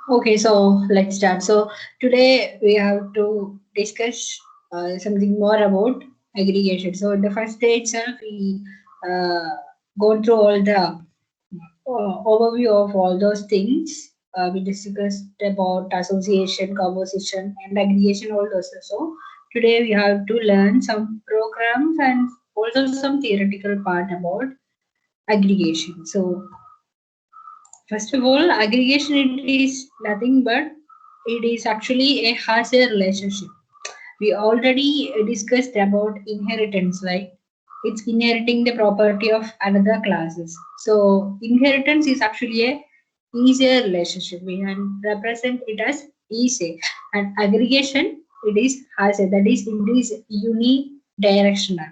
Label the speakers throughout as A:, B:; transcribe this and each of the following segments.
A: Okay, so let's start. So today we have to discuss something more about aggregation. So in the first day itself, we uh, go through all the overview of all those things. We discussed about association, composition, and aggregation, all those. So today we have to learn some programs and also some theoretical part about aggregation. So first of all, aggregation it is nothing but it is actually a Hasse relationship. We already discussed about inheritance, right? It's inheriting the property of another classes. So inheritance is actually a easier relationship. We can represent it as easy. And aggregation it is Hasse, that is it is unidirectional.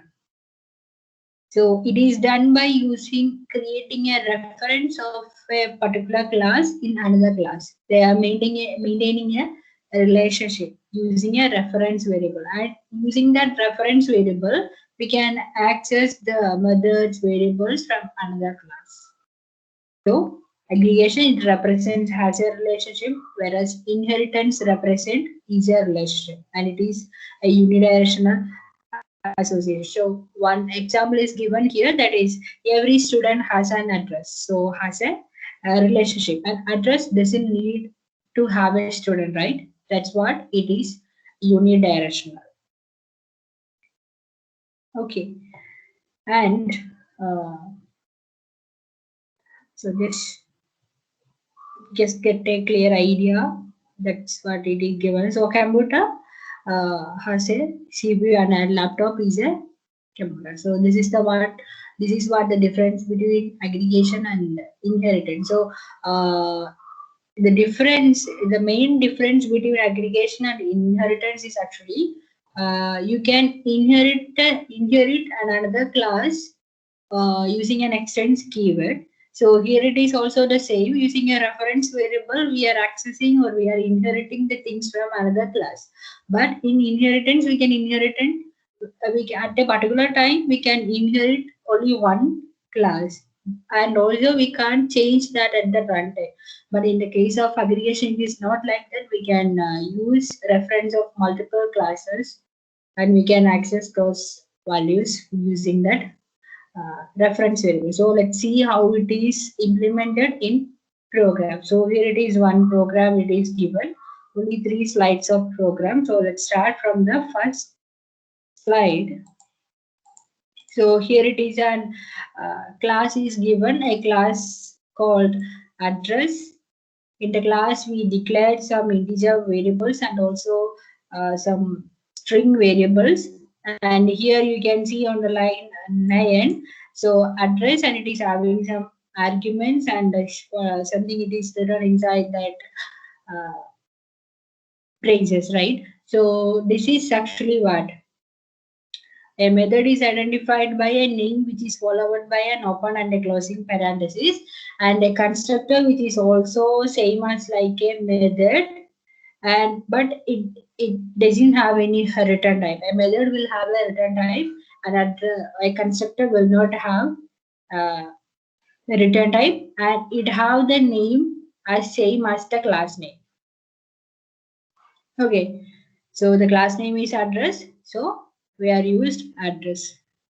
A: So it is done by using creating a reference of a particular class in another class. They are maintaining a relationship using a reference variable. And using that reference variable, we can access the methods variables from another class. So aggregation it represents has a relationship, whereas inheritance represent is a relationship, and it is a unidirectional association. So one example is given here, that is every student has an address, so has a relationship. An address doesn't need to have a student, right? That's what it is, unidirectional. Okay, and uh, so just get a clear idea. That's what it is given. So computer has a CPU and a laptop is a computer. So this is what the difference between aggregation and inheritance. So the difference, the main difference between aggregation and inheritance is actually you can inherit another class using an extends keyword. So here it is also the same. Using a reference variable, we are accessing or we are inheriting the things from another class. But in inheritance, we can at a particular time we can inherit only one class, and also we can't change that at the runtime. But in the case of aggregation, it is not like that. We can use reference of multiple classes, and we can access those values using that reference variable. So let's see how it is implemented in program. So here it is one program, it is given only three slides of program. So let's start from the first slide. So here it is an class is given, a class called address. In the class we declared some integer variables and also some string variables, and here you can see on the line 9, so address, and it is having some arguments and something it is written inside that uh, braces, right? So this is actually what a method is identified by a name which is followed by an open and a closing parenthesis, and a constructor which is also same as like a method, and but it doesn't have any return type. A method will have a return type, and a constructor will not have uh, the return type, and it have the name as same as the class name. Okay, so the class name is address. So we are used address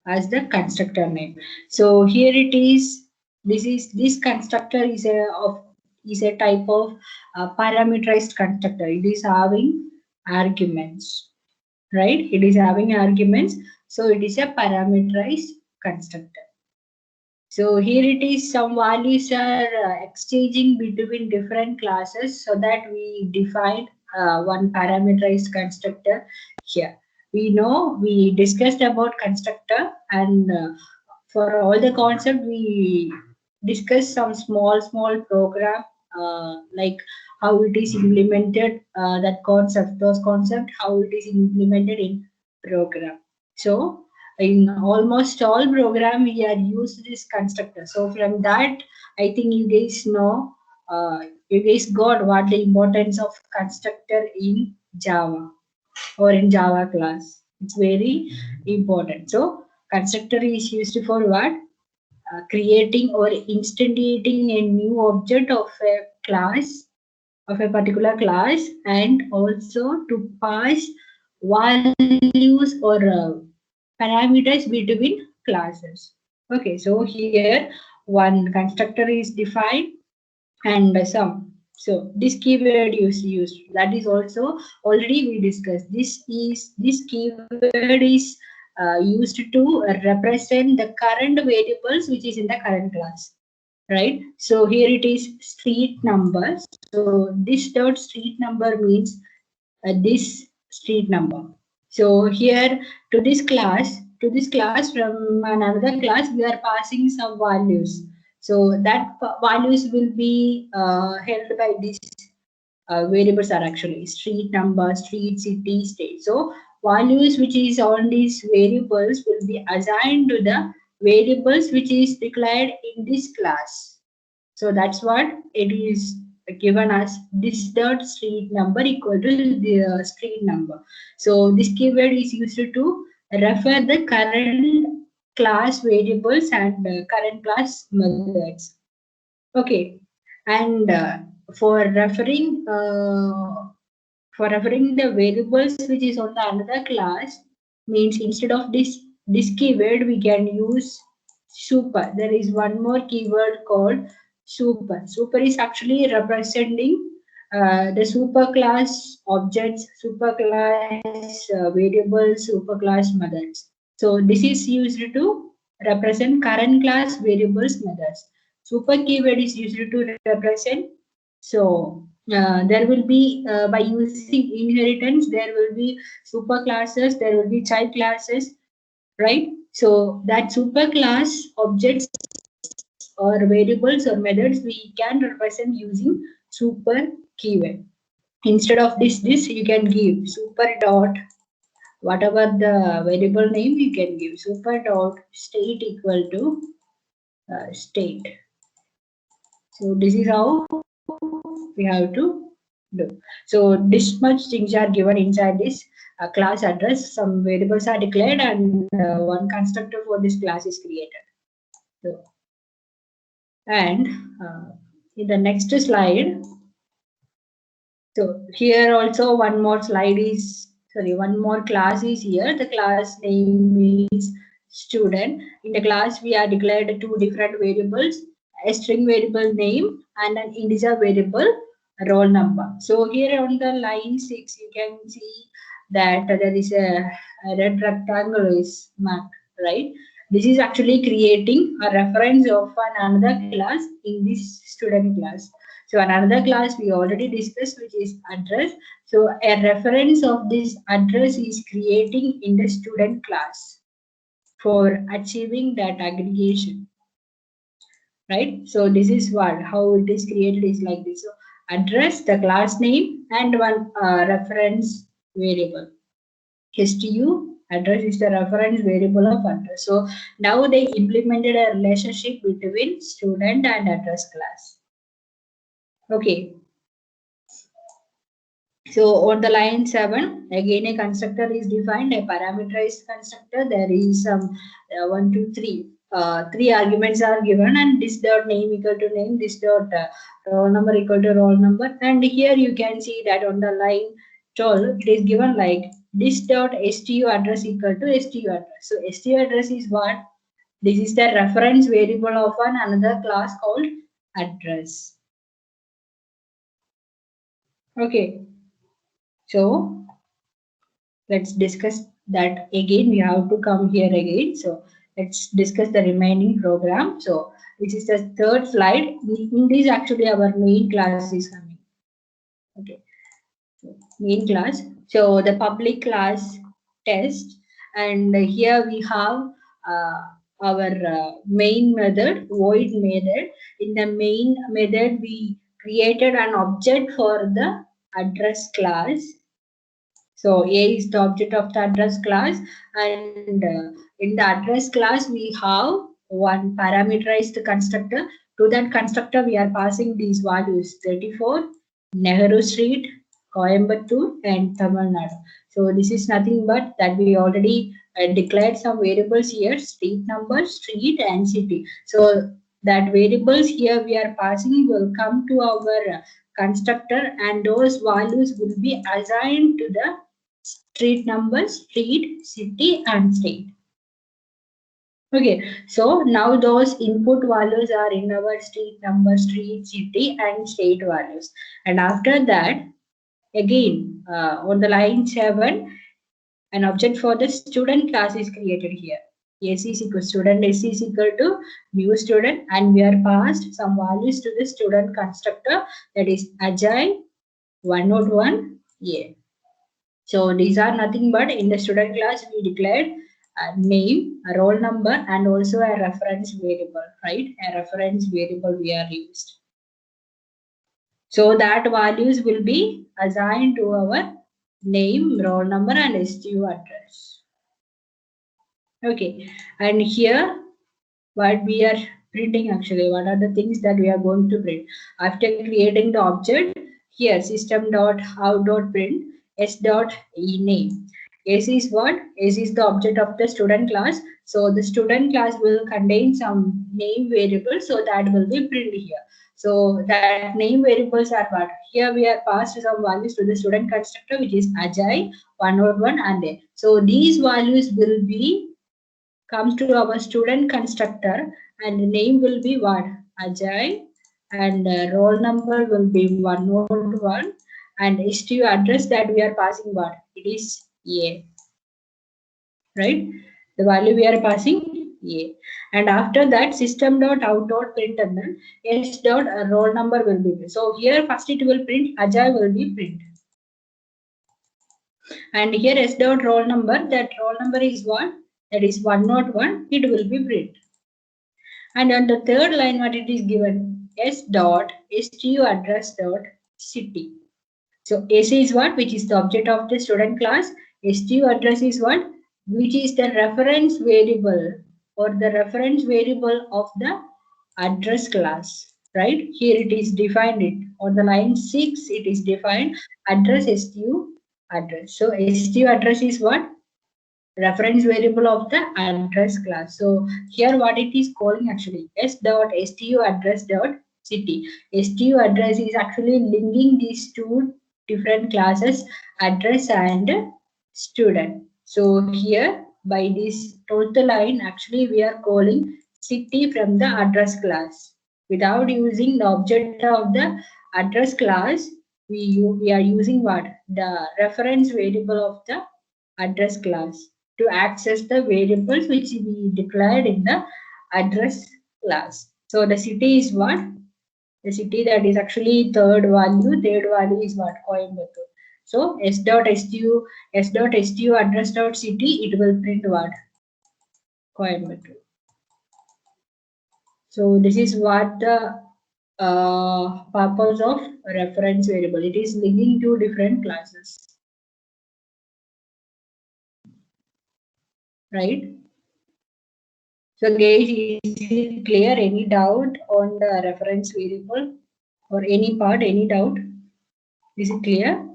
A: as the constructor name. So here it is. This constructor is a type of parameterized constructor. It is having arguments, right? It is having arguments. So it is a parameterized constructor. So here it is, some values are exchanging between different classes so that we define one parameterized constructor here. We know we discussed about constructor, and for all the concept we discussed some small program, like how it is implemented, that concept, those concept, how it is implemented in program. So in almost all program we are used this constructor. So from that I think you guys know, you guys got what the importance of constructor in Java or in Java class. It's very important. So constructor is used for what? Creating or instantiating a new object of a class of a particular class, and also to pass values or parameters between classes. Okay, so here one constructor is defined and some. So this keyword is used. That is also already we discussed. This keyword is used to represent the current variables which is in the current class, right? So here it is street number. So this dot street number means this street number. So here to this class from another class, we are passing some values. So that values will be held by this variables are actually street number, street, city, state. So values which is on these variables will be assigned to the variables which is declared in this class. So that's what it is given as this dot street number equal to the street number. So this keyword is used to refer the current class variables and current class methods. Okay, and for referring the variables which is on the another class means instead of this keyword we can use super. There is one more keyword called super. Super is actually representing the super class objects, super class variables, super class methods. So this is used to represent current class variables methods. Super keyword is used to represent. So there will be by using inheritance, there will be super classes, there will be child classes, right? So that super class objects or variables or methods we can represent using super keyword. Instead of this you can give super dot whatever the variable name you can give super dot state equal to state. So this is how we have to do. So this much things are given inside this class address. Some variables are declared and one constructor for this class is created. So, and in the next slide, so here also one more slide is, sorry, one more class is here. The class name is student. In the class, we are declared two different variables, a string variable name and an integer variable roll number. So here on the line 6, you can see that there is a red rectangle is marked, right? This is actually creating a reference of another class in this student class. So another class we already discussed, which is address. So a reference of this address is creating in the student class for achieving that aggregation, right? So this is what, how it is created is like this. So address, the class name and one reference variable. STU address is the reference variable of address. So now they implemented a relationship between student and address class. Okay. So on the line 7, again a constructor is defined, a parameterized constructor. There is some 1, 2, 3. Three arguments are given and this dot name equal to name, this dot roll number equal to roll number. And here you can see that on the line 12, it is given like this dot STU address equal to STU address. So STU address is what? This is the reference variable of another class called address. Okay. So let's discuss that again. We have to come here again. So let's discuss the remaining program. So this is the third slide. In this actually our main class is coming. Okay. So main class. So the public class test, and here we have our main method, void method. In the main method, we created an object for the address class. So A is the object of the address class, and in the address class we have one parameterized constructor. To that constructor we are passing these values 34, Nehru Street, Coimbatore and Tamil Nadu. So this is nothing but that we already declared some variables here, street number, street and city. So that variables here we are passing will come to our constructor, and those values will be assigned to the street number, street, city, and state. Okay, so now those input values are in our street number, street, city, and state values. And after that, again, on the line 7, an object for the student class is created here. S is equal student, S is equal to new student, and we are passed some values to the student constructor, that is Ajay 101A. So these are nothing but in the student class we declared a name, a roll number, and also a reference variable, right? A reference variable we are used. So that values will be assigned to our name, roll number, and STU address. Okay, and here what we are printing actually, what are the things that we are going to print after creating the object. Here system dot out dot print s dot e name. S is what? S is the object of the student class. So the student class will contain some name variables, so that will be printed here. So that name variables are what? Here we are passed some values to the student constructor, which is Ajay 101 and then. So these values will be comes to our student constructor, and the name will be what? Ajay, and roll number will be 101, and STU address that we are passing what? It is A, right? The value we are passing A. And after that system dot out dot print and then S dot roll number will be print. So here first it will print Ajay will be print. And here S dot roll number, that roll number is what? That is 101, it will be print. And on the third line, what it is given? S dot stu address dot city. So S is what? Which is the object of the student class. Stu address is what? Which is the reference variable or the reference variable of the address class. Right? Here it is defined it. On the line 6, it is defined address stu address. So stu address is what? Reference variable of the address class. So here what it is calling actually s dot stu address dot city. Stu address is actually linking these two different classes, address and student. So here by this total line actually we are calling city from the address class. Without using the object of the address class, we are using what? The reference variable of the address class to access the variables which we declared in the address class. So the city is what? The city that is actually third value. Third value is what? Coimbatore. So s.stu address dot city, it will print what? Coimbatore. So this is what the purpose of reference variable. It is linking to different classes. Right? So guys, is it clear? Any doubt on the reference variable or any part, any doubt? Is it clear?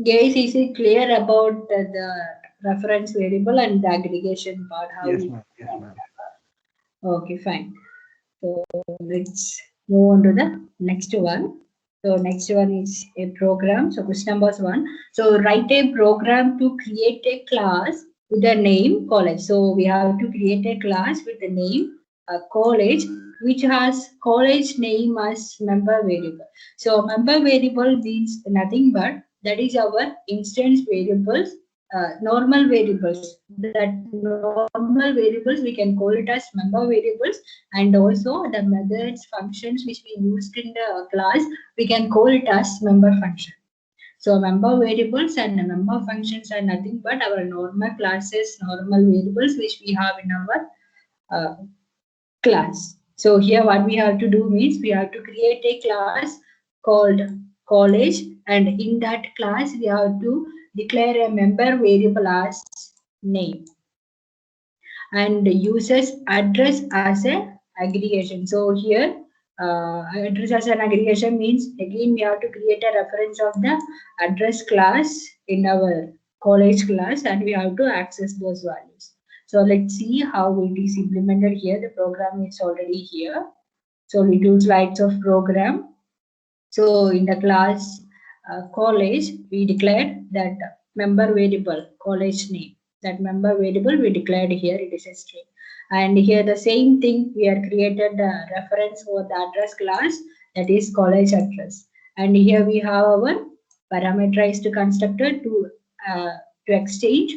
A: Guys, is it clear about the reference variable and the aggregation part? How
B: Yes,
A: we...
B: ma'am. Yes, ma'am.
A: Okay, fine. So let's move on to the next one. So next one is a program. So question number 1. So write a program to create a class with the name college. So we have to create a class with the name college, which has college name as member variable. So member variable means nothing but that is our instance variables, normal variables. That normal variables we can call it as member variables, and also the methods functions which we used in the class we can call it as member function. So member variables and member functions are nothing but our normal classes, normal variables which we have in our class. So here what we have to do means we have to create a class called college, and in that class we have to declare a member variable as name. and uses address as a aggregation. So here address as an aggregation means again we have to create a reference of the address class in our college class and we have to access those values. So let's see how it is implemented here. The program is already here. So we do slides of program. So in the class college, we declared that member variable college name. That member variable we declared here, it is a string. And here the same thing, we have created the reference for the address class, that is college address. And here we have our parameterized constructor to exchange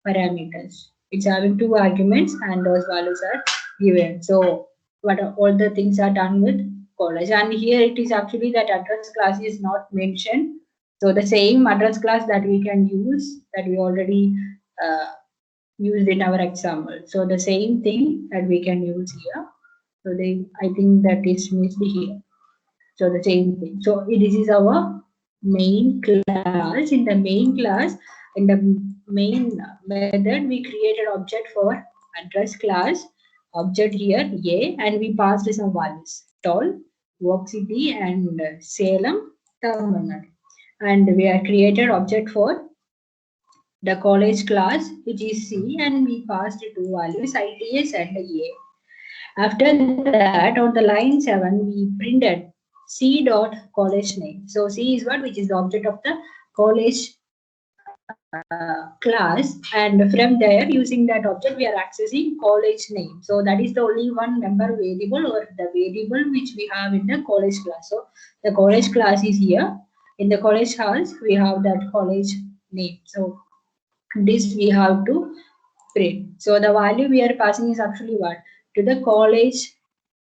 A: parameters. It's having two arguments and those values are given. So what are, all the things are done with college, and here it is actually that address class is not mentioned. So the same address class that we can use, that we already uh, used in our example. So the same thing that we can use here. So I think that is missed here. So the same thing. So this is our main class. In the main class, in the main method, we created object for address class, object here A, and we passed some values: tall, work city, and Salem, Tamil Nadu. And we have created object for the college class, which is C, and we passed two values ITS and A. After that, on the line 7, we printed C dot college name. So C is what, which is the object of the college class, and from there, using that object, we are accessing college name. So that is the only one member variable or the variable which we have in the college class. So the college class is here. In the college house, we have that college name. So this we have to print. So the value we are passing is actually what? To the college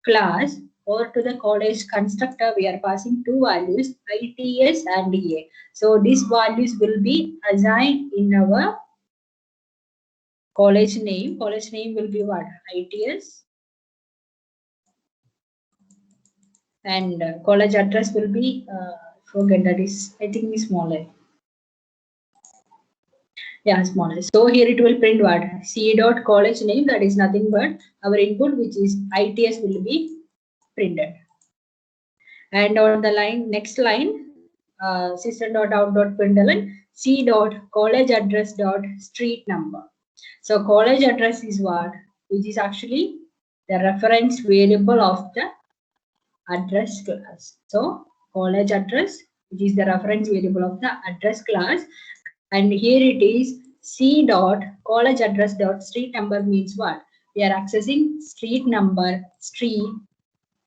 A: class or to the college constructor, we are passing two values, ITS and A. So these values will be assigned in our college name. College name will be what? ITS. And college address will be, forget that is, I think is smaller. Yeah, smaller. So here it will print what? C dot college name, that is nothing but our input, which is ITS, will be printed. And on the line, next line, system.out.println C dot college address dot street number. So college address is what? Which is actually the reference variable of the address class. So college address, which is the reference variable of the address class, and here it is C dot college address dot street number means what? We are accessing street number, street,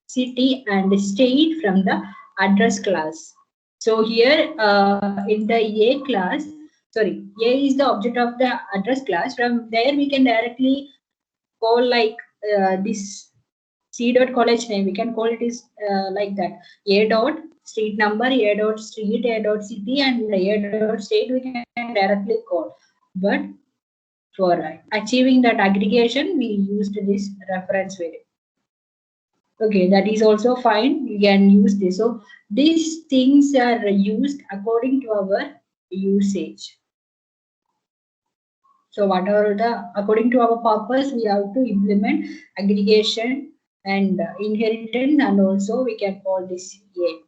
A: city, and state from the address class. So here in the A class, sorry, A is the object of the address class. From there we can directly call like this C dot college name. We can call it is like that. A dot street number, A dot street, A dot city, and A dot state we can directly call. But for achieving that aggregation, we used this reference variable. Okay, that is also fine. You can use this. So these things are used according to our usage. So whatever the, according to our purpose, we have to implement aggregation and inheritance, and also we can call this A.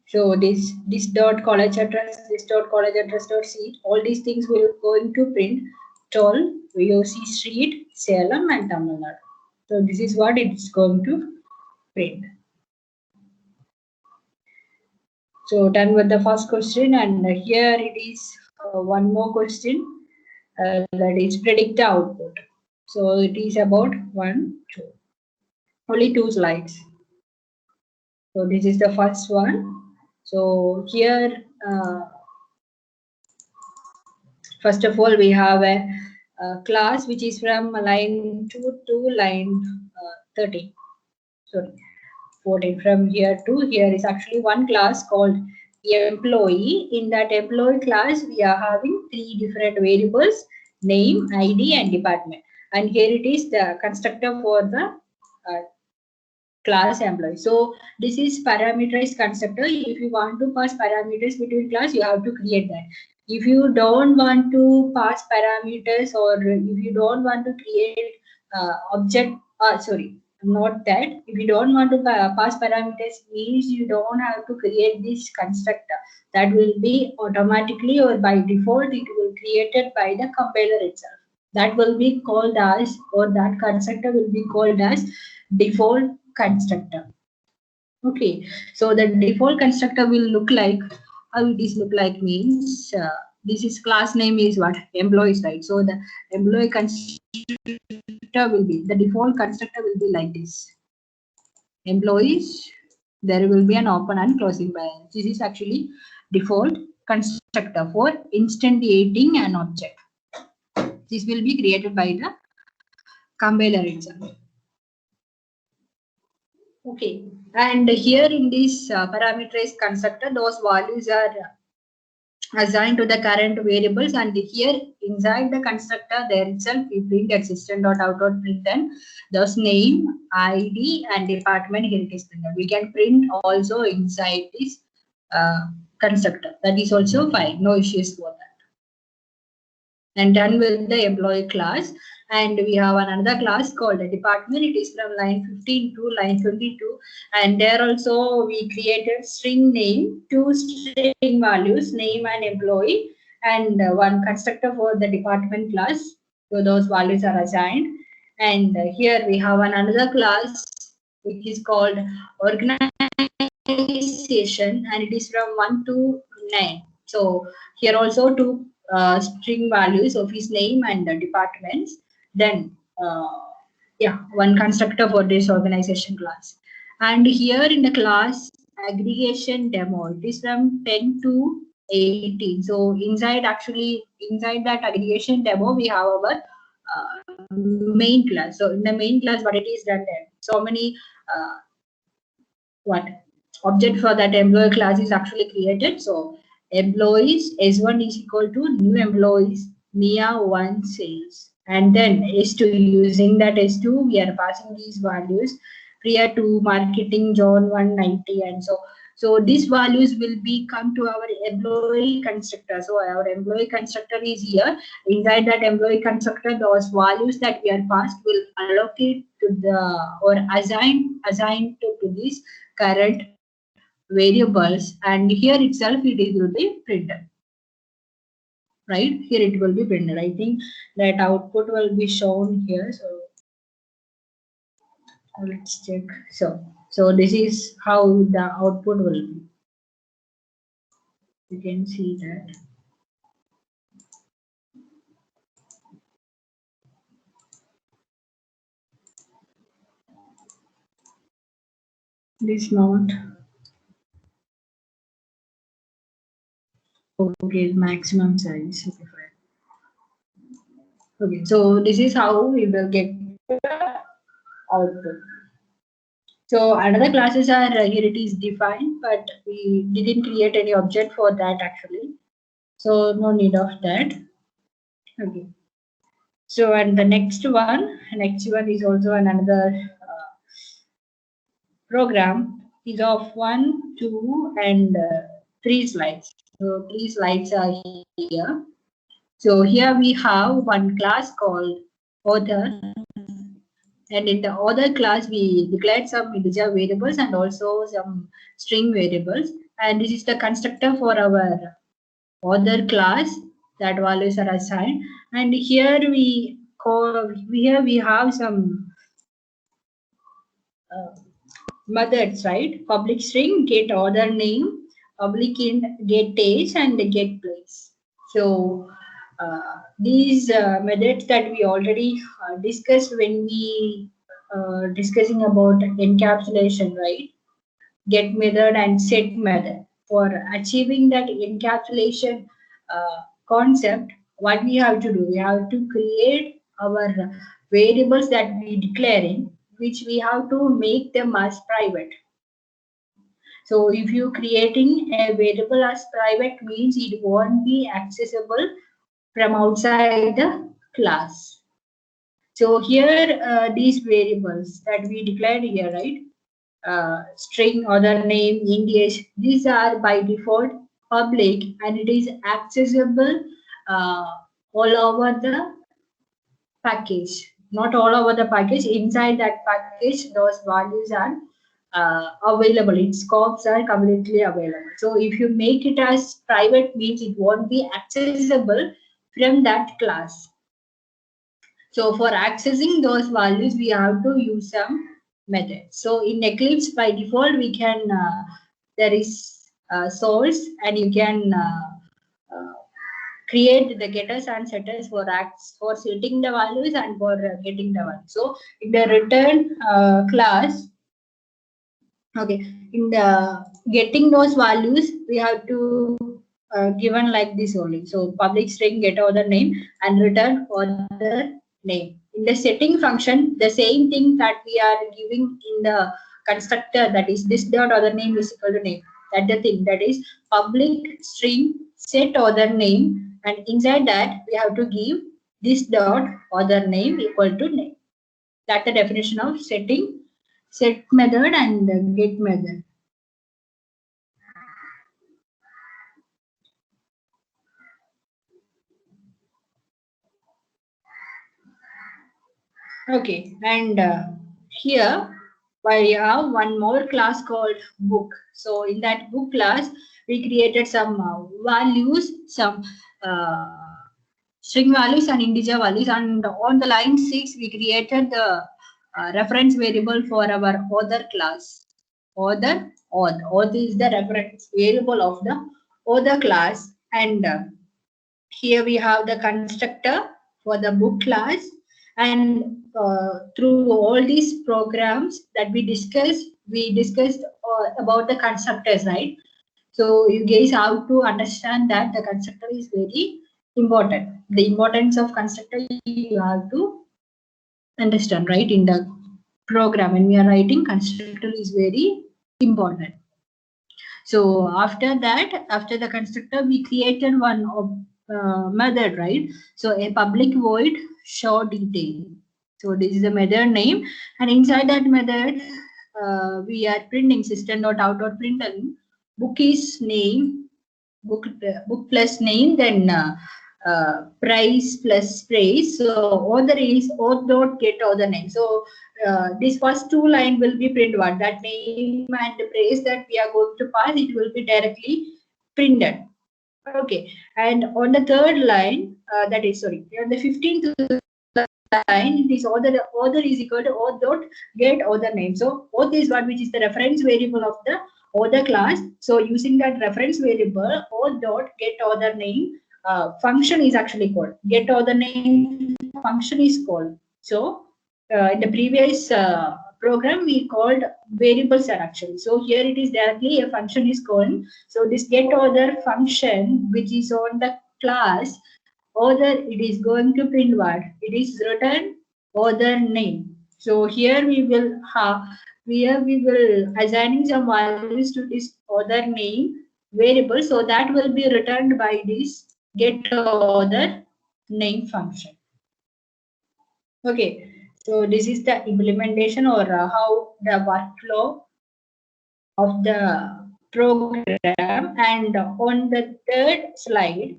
A: So this dot college address, this dot college address dot C, all these things will going to print toll, VOC street, Salem, and Tamil Nadu. So this is what it's going to print. So done with the first question, and here it is one more question that is predict the output. So it is about 1, 2, only 2 slides. So this is the first one. So here, first of all, we have a class which is from line 2 to line 13. Sorry, 14. From here to here is actually one class called employee. In that employee class, we are having 3 different variables: name, ID, and department. And here it is the constructor for the class employee. So this is parameterized constructor. If you want to pass parameters between class, you have to create that. If you don't want to pass parameters, or if you don't want to create object, sorry, not that. If you don't want to pass parameters, means you don't have to create this constructor. That will be automatically or by default it will created by the compiler itself. That will be called as, or that constructor will be called as default constructor. Okay, so the default constructor will look like, how it is look like means, this is class name is what, employees, right? So the employee constructor will be, the default constructor will be like this. Employees, there will be an open and closing balance. This is actually default constructor for instantiating an object. This will be created by the compiler itself. Okay, and here in this parameterized constructor, those values are assigned to the current variables, and here inside the constructor there itself we print existent.out.println those name, id, and department. Here it is printed. We can print also inside this constructor. That is also fine, no issues for that. And done with the employee class, and we have another class called a department. It is from line 15 to line 22, and there also we created string name, two string values, name and employee, and one constructor for the department class. So those values are assigned. And here we have another class which is called organization, and it is from 1 to 9. So here also two string values of his name and the departments. Then yeah, one constructor for this organization class. And here in the class aggregation demo, it is from 10 to 18. So inside, actually inside that aggregation demo we have our main class. So in the main class what it is that so many what object for that employee class is actually created. So employees S1 is equal to new employees NIA1 sales, and then S2, using that S2 we are passing these values prior to marketing John 190, and so these values will be come to our employee constructor. So our employee constructor is here. Inside that employee constructor, those values that we are passed will allocate to the, or assigned to this current variables, and here itself it will be printed. Right, here it will be printed. I think that output will be shown here. So let's check. So this is how the output will be. You can see that. This not okay, maximum size. Okay, fine. Okay, so this is how we will get output. So another classes are here it is defined, but we didn't create any object for that actually. So no need of that. Okay. So and the next one is also another program is of 1, 2, and 3 slides. So 3 slides are here. So here we have one class called author, and in the author class we declared some integer variables and also some string variables, and this is the constructor for our author class. That values are assigned, and here we have some methods, right? Public string get author name, public int get age, and get place. So these methods that we already discussed when we discussing about encapsulation, right? Get method and set method. For achieving that encapsulation concept, what we have to do, we have to create our variables that we declaring, which we have to make them as private. So if you creating a variable as private means it won't be accessible from outside the class. So here these variables that we declared here, right? String, other name, int, age, these are by default public and it is accessible uh, all over the package. Not all over the package. Inside that package, those values are available. Its scopes are completely available. So if you make it as private, means it won't be accessible from that class. So for accessing those values, we have to use some method. So in Eclipse, by default, we can there is source, and you can create the getters and setters for acts for setting the values and for getting the values. So in the return class, okay, in the getting those values, we have to given like this only. So public string get other name and return other name. In the setting function, the same thing that we are giving in the constructor, that is this dot other name is equal to name. That the thing, that is public string set other name, and inside that we have to give this dot other name equal to name. That's the definition of setting, set method and get method. Okay, and here we have one more class called book. So in that book class, we created some values, some string values and integer values, and on the line 6, we created the reference variable for our author class. Author is the reference variable of the author class, and here we have the constructor for the book class, and through all these programs that we discussed about the constructors, right? So you guys have to understand that the constructor is very important. The importance of constructor you have to understand, right? In the program, when we are writing, constructor is very important. So after that, after the constructor, we created one method, right? So a public void show detail. So this is the method name, and inside that method, we are printing system.out.println. Book is name, book plus name, then price plus praise. So author is auth dot get author name. So this first two line will be print what, that name and the praise that we are going to pass, it will be directly printed. Okay, and on the third line, that is sorry, on the 15th line, this author is equal to auth dot get author name. So auth is what, which is the reference variable of the author class. So using that reference variable, auth dot get author name function is actually called. Get author name function is called. So in the previous program, we called variables are actually. So here it is directly a function is called. So this get author function, which is on the class author, it is going to print what? It is return author name. So here we will have, here we will assigning some values to this author name variable. So that will be returned by this get author name function. Okay, so this is the implementation or how the workflow of the program. And on the third slide,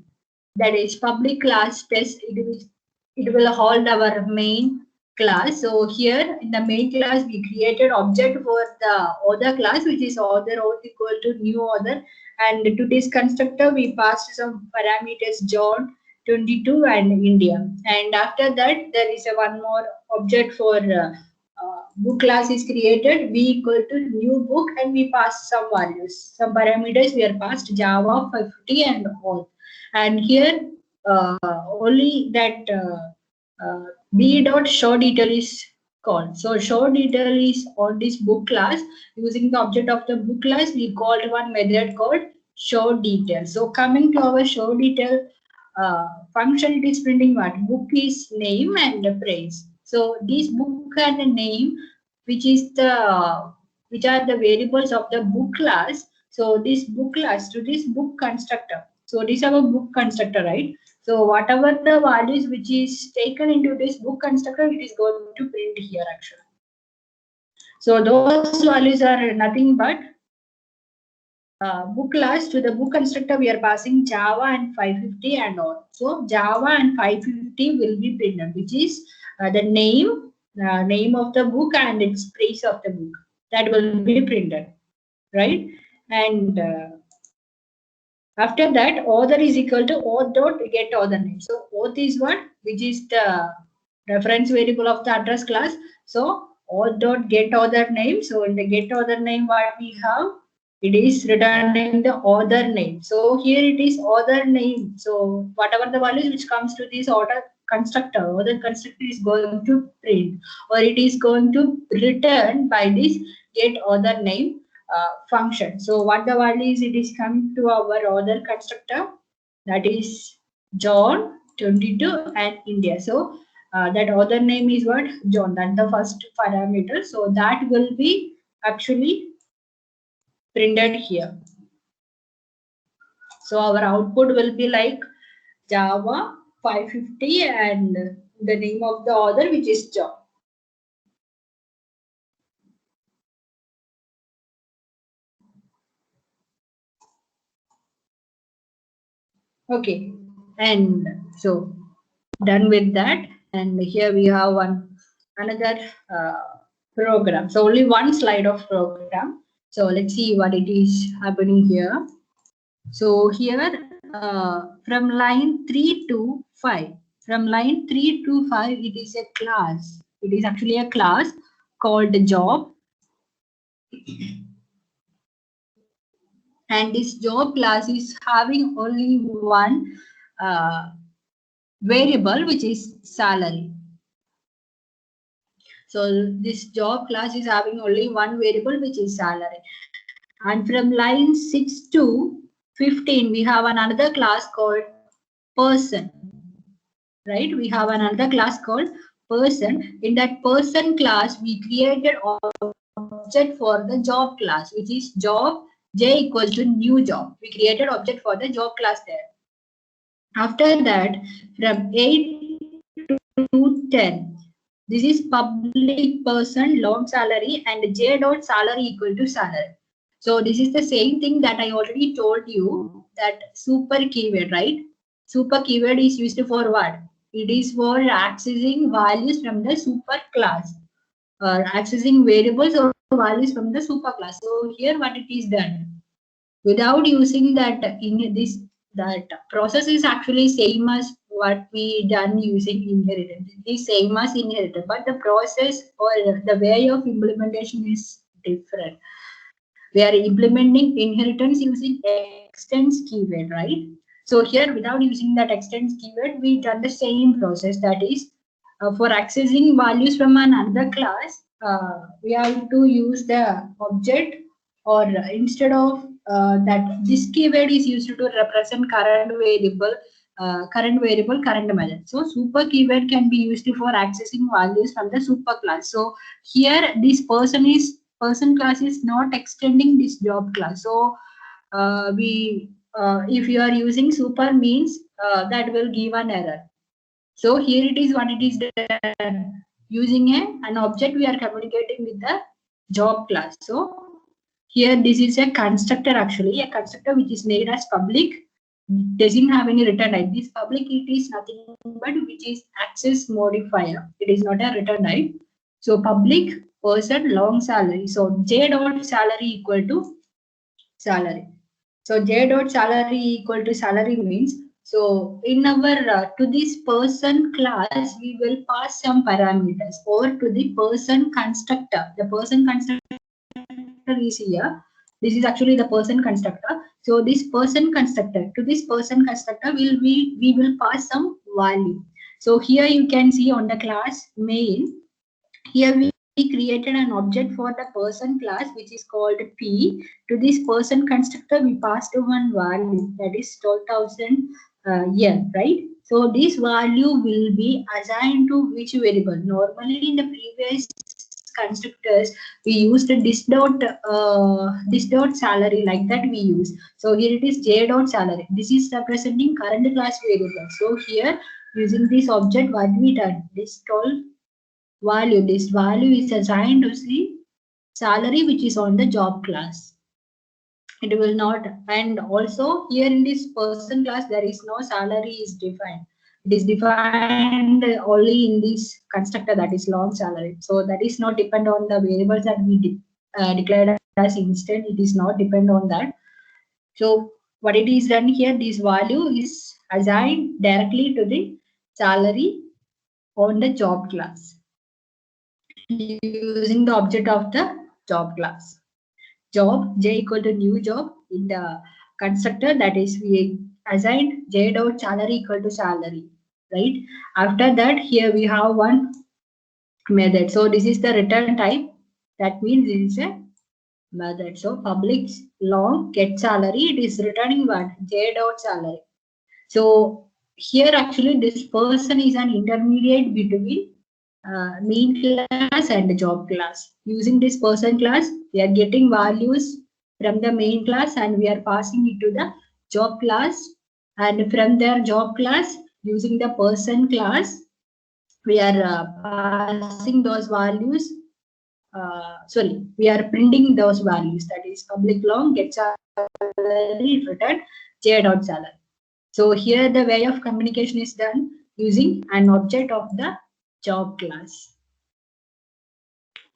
A: that is public class test, it will hold our main class. So here in the main class, we created object for the author class, which is author equal to new author, and to this constructor we passed some parameters John 22 and India. And after that, there is a one more object for book class is created, v equal to new book, and we pass some values, some parameters we are passed Java 50 and all. And here only that b dot show detail is called. So show detail is on this book class. Using the object of the book class, we called one method called show detail. So coming to our show detail function, it is printing what? Book is name and the praise. So this book and the name, which is the which are the variables of the book class. So this book class to this book constructor. So this is our book constructor, right? So whatever the values which is taken into this book constructor, it is going to print here actually. So those values are nothing but book class, to the book constructor we are passing Java and 550 and all. So Java and 550 will be printed, which is the name of the book and its price of the book. That will be printed, right? And after that, author is equal to auth dot get author name. So auth is what? Which is the reference variable of the address class. So auth dot get author name. So in the get author name, what we have? It is returning the author name. So here it is author name. So whatever the values which comes to this author constructor is going to print, or it is going to return by this get author name function. So what the value is, it is coming to our author constructor, that is John 22 and India. So that author name is what? John. That's the first parameter. So that will be actually printed here. So our output will be like Java 550 and the name of the author, which is John. Okay, and so done with that, and here we have another program. So only one slide of program. So let's see what it is happening here. So here from line 3 to 5, from line 3 to 5, it is a class. It is actually a class called job. And this job class is having only one variable, which is salary. So this job class is having only one variable, which is salary. And from line 6 to 15, we have another class called person. Right? We have another class called person. In that person class, we created object for the job class, which is job j equal to new job. We created object for the job class there. After that, from 8 to 10, this is public person long salary and j dot salary equal to salary. So this is the same thing that I already told you, that super keyword, right? Super keyword is used for what? It is for accessing values from the super class, or accessing variables or values from the super class. So here what it is done, without using that, in this, that process is actually same as what we done using inheritance. It is same as inheritance, but the process or the way of implementation is different. We are implementing inheritance using extends keyword, right? So here, without using that extends keyword, we done the same process. That is, for accessing values from another class, we have to use the object, or instead of that, this keyword is used to represent current variable, current method. So super keyword can be used for accessing values from the super class. So here, this person class is not extending this job class. So if you are using super means, that will give an error. So here it is what it is done. Using an object, we are communicating with the job class. So here this is a constructor, actually a constructor which is made as public, doesn't have any return type. This public, it is nothing but which is access modifier. It is not a return type. So public person long salary. So j dot salary equal to salary. So j dot salary equal to salary means, so in our to this person class, we will pass some parameters, or to the person constructor. The person constructor is here. This is actually the person constructor. So this person constructor, to this person constructor we will pass some value. So here you can see on the class main, here we created an object for the person class, which is called P. To this person constructor, we passed one value, that is 12,000 yen, right? So this value will be assigned to which variable? Normally in the previous constructors, we used this dot salary, like that we use. So here it is j dot salary. This is representing current class variable. So here, using this object, what we done? This value. This value is assigned to the salary which is on the job class. It will not. And also here in this person class there is no salary is defined. It is defined only in this constructor, that is long salary. So that is not depend on the variables that we declared as instant. It is not depend on that. So what it is done here, this value is assigned directly to the salary on the job class using the object of the job class. Job j equal to new job in the constructor, that is we assigned j dot salary equal to salary, right? After that here we have one method. So this is the return type. That means this is a method. So public long get salary, it is returning what? J dot salary. So here actually this person is an intermediate between main class and job class. Using this person class, we are getting values from the main class and we are passing it to the job class. And from their job class, using the person class, we are passing those values. We are printing those values. That is public long get salary return j dot salary. So here the way of communication is done using an object of the job class.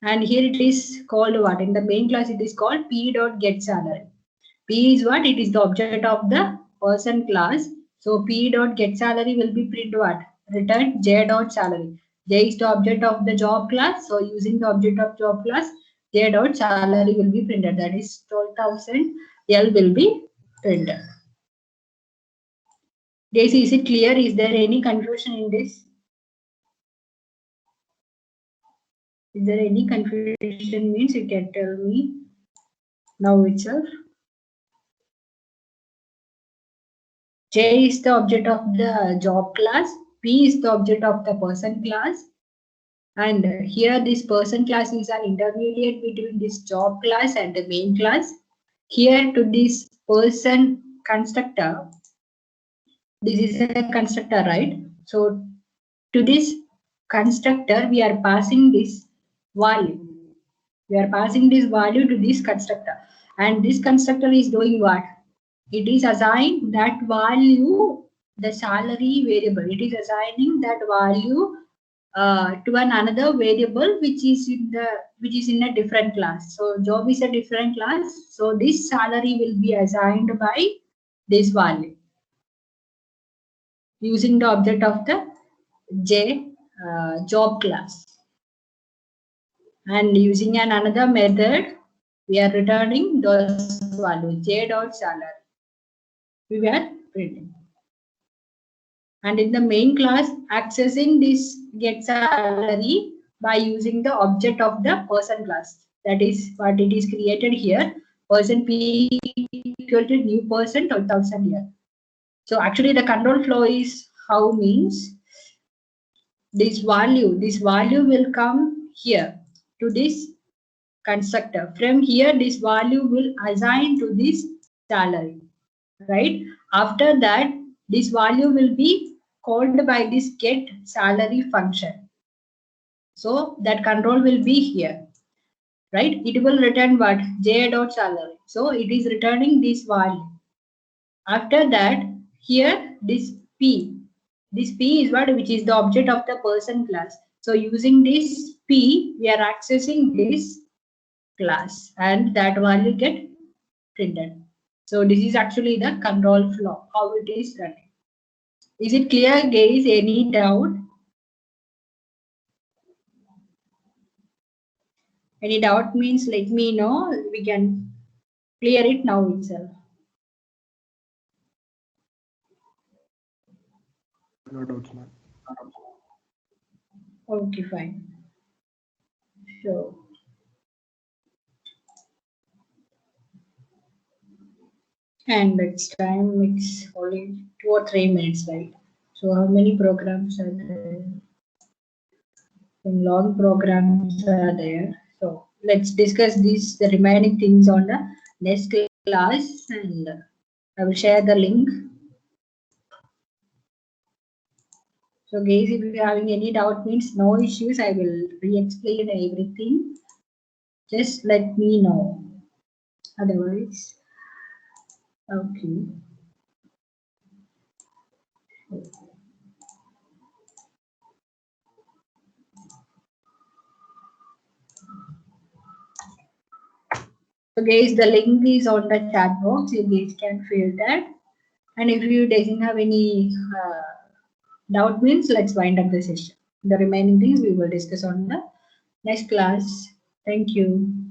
A: And here it is called what? In the main class it is called p dot get salary. P is what? It is the object of the person class. So p dot get salary will be print what? Return j dot salary. J is the object of the job class. So using the object of job class, j dot salary will be printed. That is 12,000 L will be printed. Daisy, is it clear? Is there any confusion in this? Is there any confusion means you can tell me now itself. J is the object of the job class. P is the object of the person class. And here this person class is an intermediate between this job class and the main class. Here to this person constructor, this is a constructor, right? So to this constructor, we are passing this value. We are passing this value to this constructor. And this constructor is doing what? It is assigning that value, the salary variable. It is assigning that value to another variable which is in a different class. So job is a different class. So this salary will be assigned by this value using the object of the J job class. And using another method, we are returning those values j dot salary. We were printing. And in the main class, accessing this get salary by using the object of the person class. That is what it is created here. Person P equal to new person 12,000 here. So actually the control flow is how means this value will come here to this constructor. From here, this value will assign to this salary, right? After that, this value will be called by this get salary function. So that control will be here, right? It will return what? J dot salary. So it is returning this value. After that, here this P is what? Which is the object of the person class. So using this P, we are accessing this class and that value get printed. So this is actually the control flow, how it is running. Is it clear, guys? Any doubt? Any doubt means let me know. We can clear it now itself.
B: No doubts, ma'am.
A: Okay, fine. So and it's time, it's only 2 or 3 minutes, right? So how many programs are there? Some long programs are there. So let's discuss these the remaining things on the next class, and I will share the link. So guys, if you're having any doubt means no issues, I will re-explain everything. Just let me know. Otherwise, Okay. So guys, the link is on the chat box. You guys can fill that. And if you doesn't have any doubt, means let's wind up the session. The remaining things we will discuss on the next class. Thank you.